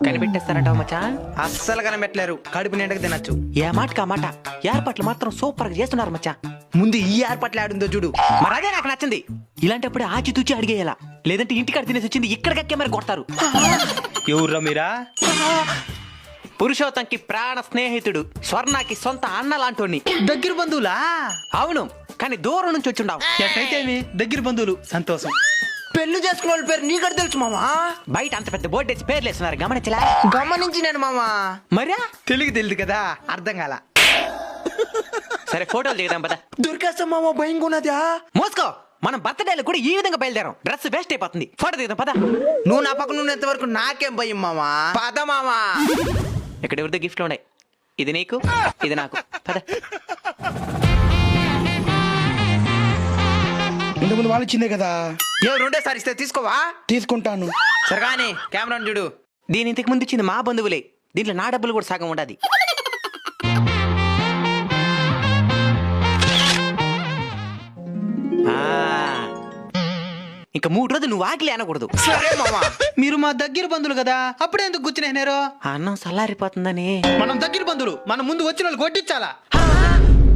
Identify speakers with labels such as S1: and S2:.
S1: కనిపెట్టేస్తారంటావు మచ్చా?
S2: అస్సలు కనిపెట్టలేరు, కడుపు నిండగా తినచ్చు.
S1: ఏ మాటకా మాట, ఏర్పాట్లు మాత్రం సూపర్ గా చేస్తున్నారు మచ్చా.
S2: ముందు ఈ ఏర్పాట్లు ఆడుందో చూడు.
S1: మరి అదే నాకు నచ్చింది. ఇలాంటప్పుడు ఆచితూచి అడిగేయాల, లేదంటే ఇంటికాడ తినేసి వచ్చింది ఇక్కడికక్కే మరి కొడతారు.
S2: ఎవర్రా మీరా?
S1: పురుషోత్తంకి ప్రాణ స్నేహితుడు, స్వర్ణకి సొంత అన్న లాంటోని.
S2: దగ్గర బంధువులా?
S1: అవును, కానీ దూరం నుంచి వచ్చిండావు.
S2: ఎట్లయితే దగ్గర బంధువులు, సంతోషం.
S3: పెళ్లి చేసుకున్న వాళ్ళ పేరు నీకు తెలుసు మామా?
S1: బయట అంత పెద్ద బోర్డు వేసి పేర్లు వేస్తున్నారు, గమనించలే?
S3: గమనించి నేను మామా.
S1: మరా
S2: తెలుగు తెలియదు కదా, అర్థం కాల.
S1: సరే ఫోటోలు దిగుదాం పద.
S3: దొరికేస్తా మామా, భయంగా ఉన్నదా?
S1: మోసుకో, మనం బర్త్డేలు కూడా ఈ విధంగా బయలుదేరాం. డ్రెస్ వేస్ట్ అయిపోతుంది. ఫోటో దిగుదాం పద.
S3: నువ్వు నా పక్కన ఉన్నంత వరకు నాకేం భయం మామా. పద మామా.
S1: ఇక్కడ ఎవరితో గిఫ్ట్లు ఉన్నాయి, ఇది నీకు, ఇది నాకు. పద.
S4: ఇంతకుముందు వాళ్ళు ఇచ్చిందే కదా,
S3: రెండేసారి ఇస్తే తీసుకోవా?
S4: తీసుకుంటాను.
S3: సరే కానీ కెమెరాను చూడు.
S1: దీని ఇంతకు ముందు ఇచ్చింది మా బంధువులే, దీంట్లో నా డబ్బులు కూడా సగం ఉండదు. ఇంకా 3 రోజులు నువ్వు ఆకలి అనకూడదు.
S3: సరే మామా.
S2: మీరు మా దగ్గర బంధువులు కదా, అప్పుడే ఎందుకు కూర్చునేరు?
S1: అన్నం సల్లారిపోతుందని.
S2: మనం దగ్గర బంధువులు, మనం ముందు వచ్చిన వాళ్ళు కొట్టించాలా?